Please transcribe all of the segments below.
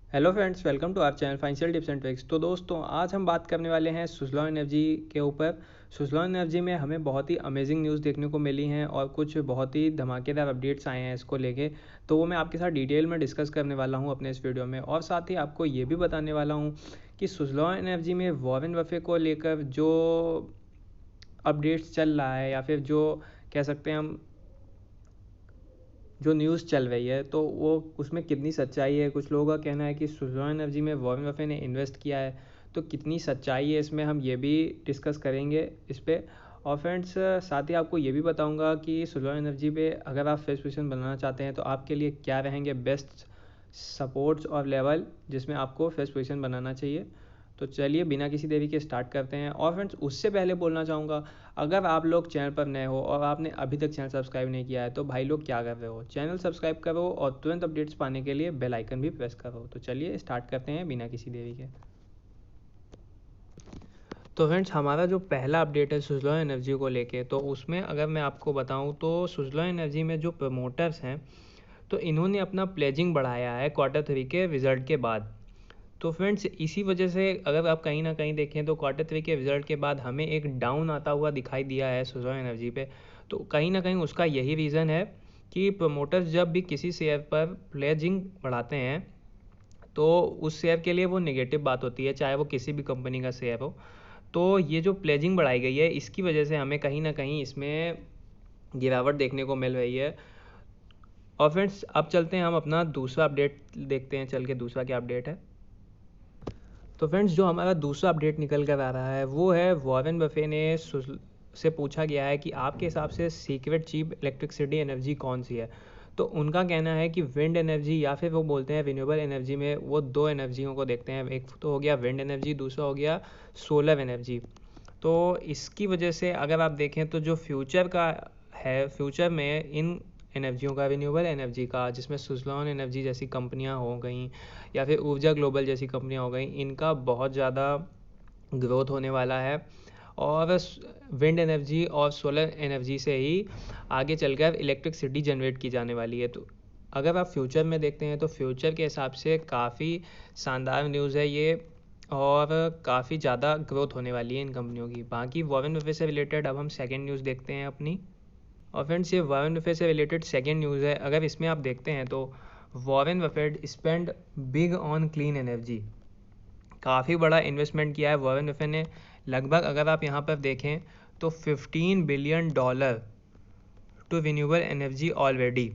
Hello friends, welcome to our channel financial tips and tricks. तो दोस्तों, आज हम बात करने वाले हैं सुज़लॉन एनर्जी के ऊपर। सुज़लॉन एनर्जी में हमें बहुत ही अमेजिंग न्यूज़ देखने को मिली हैं और कुछ बहुत ही धमाकेदार अपडेट्स आए हैं इसको लेके। तो वो मैं आपके साथ डिटेल में डिस्कस करने वाला हूँ अपने इस वीडियो में, और साथ ही आपको ये भी बताने वाला हूँ कि सुज़लॉन एनर्जी में वॉरेन बफे को लेकर जो अपडेट्स चल रहा है, या फिर जो कह सकते हैं हम, जो न्यूज़ चल रही है, तो वो उसमें कितनी सच्चाई है। कुछ लोगों का कहना है कि सुज़लॉन एनर्जी में वॉरेन बफे ने इन्वेस्ट किया है, तो कितनी सच्चाई है इसमें, हम ये भी डिस्कस करेंगे इस पर। और फ्रेंड्स, साथ ही आपको ये भी बताऊंगा कि सुज़लॉन एनर्जी पे अगर आप फर्स्ट पोजीशन बनाना चाहते हैं तो आपके लिए क्या रहेंगे बेस्ट सपोर्ट्स और लेवल जिसमें आपको फर्स्ट पोजीशन बनाना चाहिए। तो चलिए बिना किसी देरी के स्टार्ट करते हैं। और फ्रेंड्स, उससे पहले बोलना चाहूँगा, अगर आप लोग चैनल पर नए हो और आपने अभी तक चैनल सब्सक्राइब नहीं किया है तो भाई लोग क्या कर रहे हो, चैनल सब्सक्राइब करो और तुरंत अपडेट्स पाने के लिए बेल आइकन भी प्रेस करो। तो चलिए स्टार्ट करते हैं बिना किसी देरी के। तो फ्रेंड्स, हमारा जो पहला अपडेट है सुज़लॉन एनर्जी को लेके, तो उसमें अगर मैं आपको बताऊं तो सुज़लॉन एनर्जी में जो प्रमोटर्स हैं, तो इन्होंने अपना प्लेजिंग बढ़ाया है क्वार्टर 3 के रिज़ल्ट के बाद। तो फ्रेंड्स, इसी वजह से अगर आप कहीं ना कहीं देखें तो क्वार्टर 3 के रिजल्ट के बाद हमें एक डाउन आता हुआ दिखाई दिया है सुज़लॉन एनर्जी पे। तो कहीं ना कहीं उसका यही रीज़न है कि प्रमोटर्स जब भी किसी शेयर पर प्लेजिंग बढ़ाते हैं तो उस शेयर के लिए वो नेगेटिव बात होती है, चाहे वो किसी भी कंपनी का शेयर हो। तो ये जो प्लेजिंग बढ़ाई गई है, इसकी वजह से हमें कहीं ना कहीं इसमें गिरावट देखने को मिल रही है। और फ्रेंड्स, अब चलते हैं हम अपना दूसरा अपडेट देखते हैं, चल के दूसरा क्या अपडेट है। तो फ्रेंड्स, जो हमारा दूसरा अपडेट निकल कर आ रहा है वो है वॉरेन बफे ने से पूछा गया है कि आपके हिसाब से सीक्रेट चीप इलेक्ट्रिसिटी एनर्जी कौन सी है। तो उनका कहना है कि विंड एनर्जी, या फिर वो बोलते हैं रिन्यूएबल एनर्जी में वो दो एनर्जियों को देखते हैं, एक तो हो गया विंड एनर्जी, दूसरा हो गया सोलर एनर्जी। तो इसकी वजह से अगर आप देखें तो जो फ्यूचर का है, फ्यूचर में इन एनर्जियों का, रिन्यूएबल एनर्जी का, जिसमें सुज़लॉन एनर्जी जैसी कंपनियां हो गई या फिर ऊर्जा ग्लोबल जैसी कंपनियां हो गई, इनका बहुत ज़्यादा ग्रोथ होने वाला है। और विंड एनर्जी और सोलर एनर्जी से ही आगे चलकर इलेक्ट्रिसिटी जनरेट की जाने वाली है। तो अगर आप फ्यूचर में देखते हैं तो फ्यूचर के हिसाब से काफ़ी शानदार न्यूज़ है ये, और काफ़ी ज़्यादा ग्रोथ होने वाली है इन कंपनियों की। बाकी वॉरेन बफे से रिलेटेड अब हम सेकेंड न्यूज़ देखते हैं अपनी। और फ्रेंड्स, ये वॉरेन बफेट से रिलेटेड सेकेंड न्यूज़ है। अगर इसमें आप देखते हैं तो Warren Buffett spend big on clean energy, काफ़ी बड़ा इन्वेस्टमेंट किया है वॉरेन बफेट ने। लगभग अगर आप यहाँ पर देखें तो $15 billion to renewable energy already.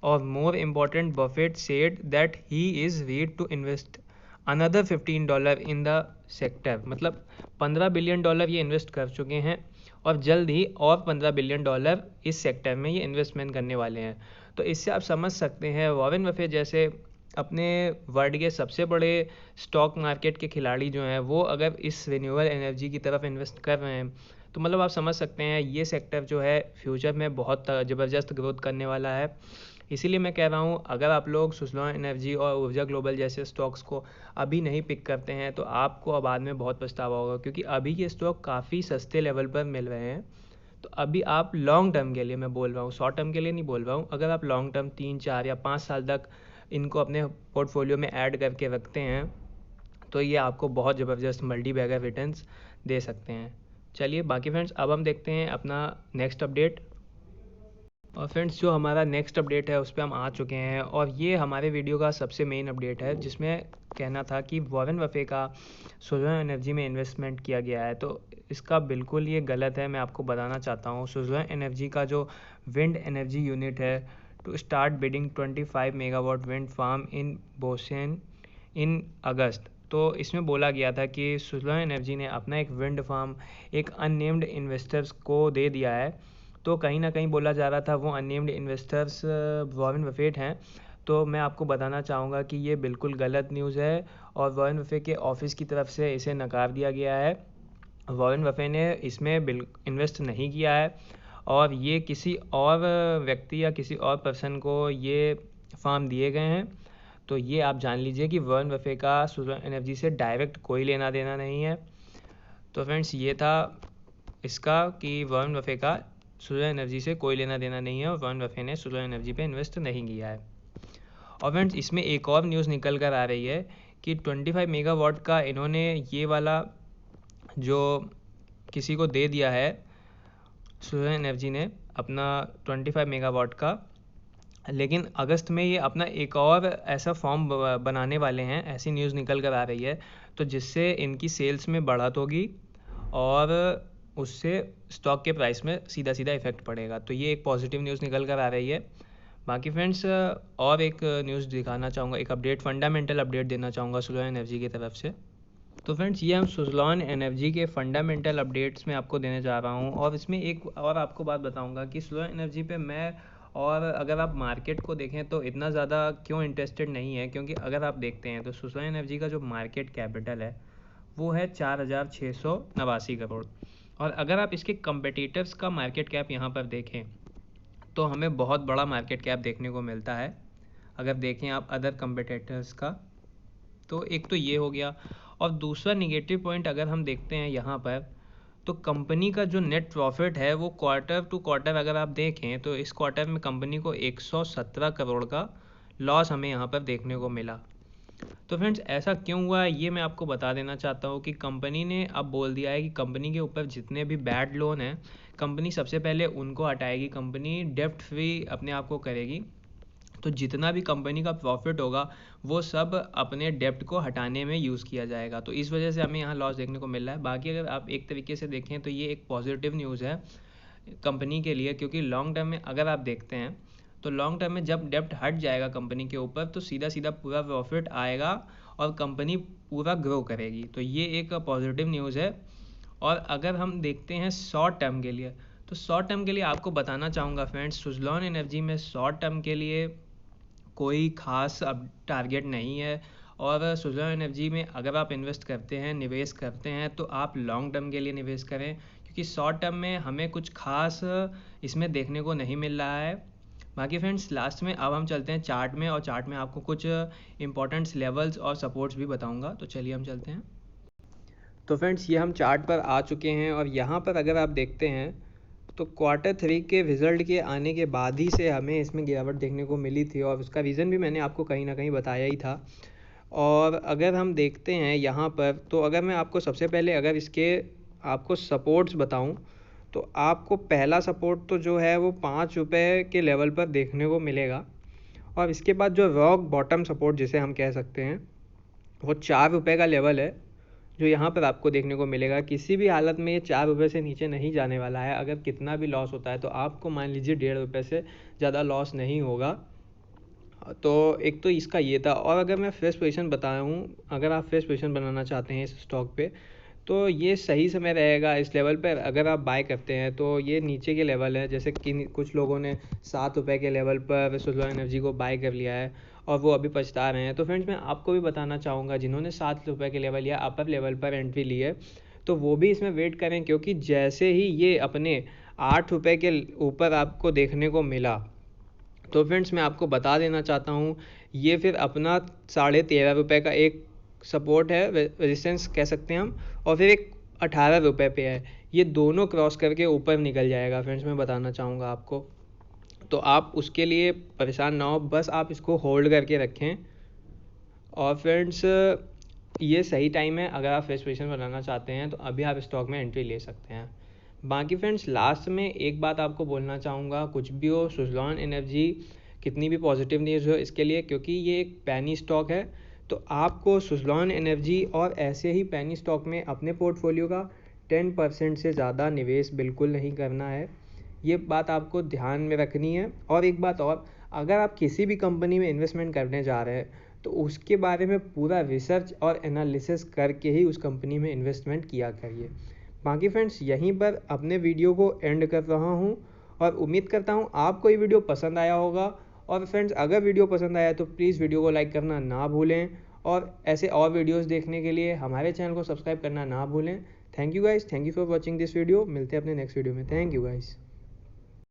और more important, Buffett said that he is ready to invest another $15 in the sector. मतलब $15 बिलियन ये इन्वेस्ट कर चुके हैं और जल्द ही और $15 बिलियन इस सेक्टर में ये इन्वेस्टमेंट करने वाले हैं। तो इससे आप समझ सकते हैं वॉरेन बफेट जैसे अपने वर्ल्ड के सबसे बड़े स्टॉक मार्केट के खिलाड़ी जो हैं, वो अगर इस रिन्यूएबल एनर्जी की तरफ इन्वेस्ट कर रहे हैं, तो मतलब आप समझ सकते हैं ये सेक्टर जो है फ्यूचर में बहुत ज़बरदस्त ग्रोथ करने वाला है। इसीलिए मैं कह रहा हूँ, अगर आप लोग सुज़लॉन एनर्जी और ऊर्जा ग्लोबल जैसे स्टॉक्स को अभी नहीं पिक करते हैं तो आपको बाद में बहुत पछतावा होगा, क्योंकि अभी ये स्टॉक काफ़ी सस्ते लेवल पर मिल रहे हैं। तो अभी आप लॉन्ग टर्म के लिए, मैं बोल रहा हूँ, शॉर्ट टर्म के लिए नहीं बोल रहा हूँ, अगर आप लॉन्ग टर्म 3, 4 या 5 साल तक इनको अपने पोर्टफोलियो में ऐड करके रखते हैं तो ये आपको बहुत ज़बरदस्त मल्टी बैगर रिटर्न्स दे सकते हैं। चलिए बाकी फ्रेंड्स, अब हम देखते हैं अपना नेक्स्ट अपडेट। और फ्रेंड्स, जो हमारा नेक्स्ट अपडेट है उस पर हम आ चुके हैं, और ये हमारे वीडियो का सबसे मेन अपडेट है, जिसमें कहना था कि वॉरेन बफे का सुज़लॉन एनर्जी में इन्वेस्टमेंट किया गया है। तो इसका बिल्कुल ये गलत है, मैं आपको बताना चाहता हूँ। सुज़लॉन एनर्जी का जो विंड एनर्जी यूनिट है, to start bidding 25 megawatt wind farm in Bosen in August. तो इसमें बोला गया था कि सुज़लॉन एनर्जी ने अपना एक विंड फार्म एक अननेम्ड इन्वेस्टर्स को दे दिया है। तो कहीं ना कहीं बोला जा रहा था वो अननेम्ड इन्वेस्टर्स वॉरेन बफेट हैं। तो मैं आपको बताना चाहूँगा कि ये बिल्कुल गलत न्यूज़ है, और वॉरेन बफेट के ऑफिस की तरफ से इसे नकार दिया गया है। वॉरेन बफेट ने इसमें इन्वेस्ट नहीं किया है, और ये किसी और व्यक्ति या किसी और पर्सन को ये फार्म दिए गए हैं। तो ये आप जान लीजिए कि वॉरेन बफेट का सुज़लॉन एनर्जी से डायरेक्ट कोई लेना देना नहीं है। तो फ्रेंड्स, ये था इसका कि वॉरेन बफेट का सुज़लॉन एनर्जी से कोई लेना देना नहीं है, और वॉरेन बफेट ने सुज़लॉन एनर्जी पे इन्वेस्ट नहीं किया है। और फ्रेंड्स इसमें एक और न्यूज़ निकल कर आ रही है कि 25 मेगावाट का इन्होंने ये वाला जो किसी को दे दिया है, सुजलॉन एनर्जी ने अपना 25 मेगावाट का, लेकिन अगस्त में ये अपना एक और ऐसा फॉर्म बनाने वाले हैं, ऐसी न्यूज़ निकल कर आ रही है, तो जिससे इनकी सेल्स में बढ़त होगी और उससे स्टॉक के प्राइस में सीधा सीधा इफेक्ट पड़ेगा। तो ये एक पॉजिटिव न्यूज़ निकल कर आ रही है। बाकी फ्रेंड्स और एक न्यूज़ दिखाना चाहूँगा, एक अपडेट, फंडामेंटल अपडेट देना चाहूँगा सुजलॉन एनर्जी की तरफ से। तो फ्रेंड्स ये हम सुजलॉन एनर्जी के फंडामेंटल अपडेट्स में आपको देने जा रहा हूँ, और इसमें एक और आपको बात बताऊँगा कि सुजलॉन एनर्जी पे मैं, और अगर आप मार्केट को देखें तो इतना ज़्यादा क्यों इंटरेस्टेड नहीं है, क्योंकि अगर आप देखते हैं तो सुजलॉन एनर्जी का जो मार्केट कैपिटल है वो है 4,689 करोड़, और अगर आप इसके कंपेटिटर्स का मार्केट कैप यहाँ पर देखें तो हमें बहुत बड़ा मार्केट कैप देखने को मिलता है। अगर देखें आप अदर कंपेटिटर्स का, तो एक तो ये हो गया, और दूसरा निगेटिव पॉइंट अगर हम देखते हैं यहाँ पर, तो कंपनी का जो नेट प्रॉफिट है वो क्वार्टर टू क्वार्टर अगर आप देखें तो इस क्वार्टर में कंपनी को 117 करोड़ का लॉस हमें यहाँ पर देखने को मिला। तो फ्रेंड्स ऐसा क्यों हुआ है ये मैं आपको बता देना चाहता हूँ कि कंपनी ने अब बोल दिया है कि कंपनी के ऊपर जितने भी बैड लोन हैं कंपनी सबसे पहले उनको हटाएगी, कंपनी डेप्ट फ्री अपने आप को करेगी। तो जितना भी कंपनी का प्रॉफिट होगा वो सब अपने डेप्ट को हटाने में यूज़ किया जाएगा, तो इस वजह से हमें यहाँ लॉस देखने को मिल रहा है। बाकी अगर आप एक तरीके से देखें तो ये एक पॉजिटिव न्यूज़ है कंपनी के लिए, क्योंकि लॉन्ग टर्म में अगर आप देखते हैं तो लॉन्ग टर्म में जब डेप्ट हट जाएगा कंपनी के ऊपर तो सीधा सीधा पूरा प्रॉफिट आएगा और कंपनी पूरा ग्रो करेगी, तो ये एक पॉजिटिव न्यूज़ है। और अगर हम देखते हैं शॉर्ट टर्म के लिए, तो शॉर्ट टर्म के लिए आपको बताना चाहूँगा फ्रेंड्स, सुजलॉन एनर्जी में शॉर्ट टर्म के लिए कोई ख़ास अब टारगेट नहीं है, और सुजलॉन एनर्जी में अगर आप इन्वेस्ट करते हैं, निवेश करते हैं, तो आप लॉन्ग टर्म के लिए निवेश करें, क्योंकि शॉर्ट टर्म में हमें कुछ खास इसमें देखने को नहीं मिल रहा है। बाकी फ्रेंड्स लास्ट में अब हम चलते हैं चार्ट में, और चार्ट में आपको कुछ इंपॉर्टेंट्स लेवल्स और सपोर्ट्स भी बताऊंगा, तो चलिए हम चलते हैं। तो फ्रेंड्स ये हम चार्ट पर आ चुके हैं, और यहाँ पर अगर आप देखते हैं तो Q3 के रिज़ल्ट के आने के बाद ही से हमें इसमें गिरावट देखने को मिली थी, और उसका रीज़न भी मैंने आपको कहीं ना कहीं बताया ही था। और अगर हम देखते हैं यहाँ पर, तो अगर मैं आपको सबसे पहले अगर इसके आपको सपोर्ट्स बताऊं तो आपको पहला सपोर्ट तो जो है वो 5 रुपये के लेवल पर देखने को मिलेगा, और इसके बाद जो रॉक बॉटम सपोर्ट जिसे हम कह सकते हैं वो 4 रुपये का लेवल है जो यहाँ पर आपको देखने को मिलेगा। किसी भी हालत में ये 4 रुपये से नीचे नहीं जाने वाला है, अगर कितना भी लॉस होता है तो आपको मान लीजिए 1.5 रुपये से ज़्यादा लॉस नहीं होगा। तो एक तो इसका ये था, और अगर मैं फ्रेश पोजीशन बताया हूँ, अगर आप फ्रेश पोजीशन बनाना चाहते हैं इस स्टॉक पे तो ये सही समय रहेगा इस लेवल पर अगर आप बाय करते हैं। तो ये नीचे के लेवल है, जैसे कि कुछ लोगों ने 7 रुपये के लेवल पर सुजलॉन एनर्जी को बाय कर लिया है और वो अभी पछता रहे हैं। तो फ्रेंड्स मैं आपको भी बताना चाहूँगा जिन्होंने 7 रुपये के लेवल या अपर लेवल पर एंट्री ली है तो वो भी इसमें वेट करें, क्योंकि जैसे ही ये अपने 8 रुपये के ऊपर आपको देखने को मिला तो फ्रेंड्स मैं आपको बता देना चाहता हूँ ये फिर अपना 13.5 रुपये का एक सपोर्ट है, रेजिस्टेंस कह सकते हैं हम, और फिर एक 18 रुपये पे है, ये दोनों क्रॉस करके ऊपर निकल जाएगा फ्रेंड्स, मैं बताना चाहूँगा आपको। तो आप उसके लिए परेशान ना हो, बस आप इसको होल्ड करके रखें। और फ्रेंड्स ये सही टाइम है, अगर आप फ्रेश पोजीशन बनाना चाहते हैं तो अभी आप स्टॉक में एंट्री ले सकते हैं। बाकी फ्रेंड्स लास्ट में एक बात आपको बोलना चाहूँगा, कुछ भी हो सुजलॉन एनर्जी कितनी भी पॉजिटिव न्यूज़ हो इसके लिए, क्योंकि ये एक पैनी स्टॉक है, तो आपको सुजलॉन एनर्जी और ऐसे ही पैनी स्टॉक में अपने पोर्टफोलियो का 10% से ज़्यादा निवेश बिल्कुल नहीं करना है, ये बात आपको ध्यान में रखनी है। और एक बात और, अगर आप किसी भी कंपनी में इन्वेस्टमेंट करने जा रहे हैं तो उसके बारे में पूरा रिसर्च और एनालिसिस करके ही उस कंपनी में इन्वेस्टमेंट किया करिए। बाकी फ्रेंड्स यहीं पर अपने वीडियो को एंड कर रहा हूँ, और उम्मीद करता हूँ आपको ये वीडियो पसंद आया होगा। और फ्रेंड्स अगर वीडियो पसंद आया तो प्लीज़ वीडियो को लाइक करना ना भूलें, और ऐसे और वीडियोस देखने के लिए हमारे चैनल को सब्सक्राइब करना ना भूलें। Thank you guys, thank you for watching this video. मिलते हैं अपने नेक्स्ट वीडियो में। Thank you guys.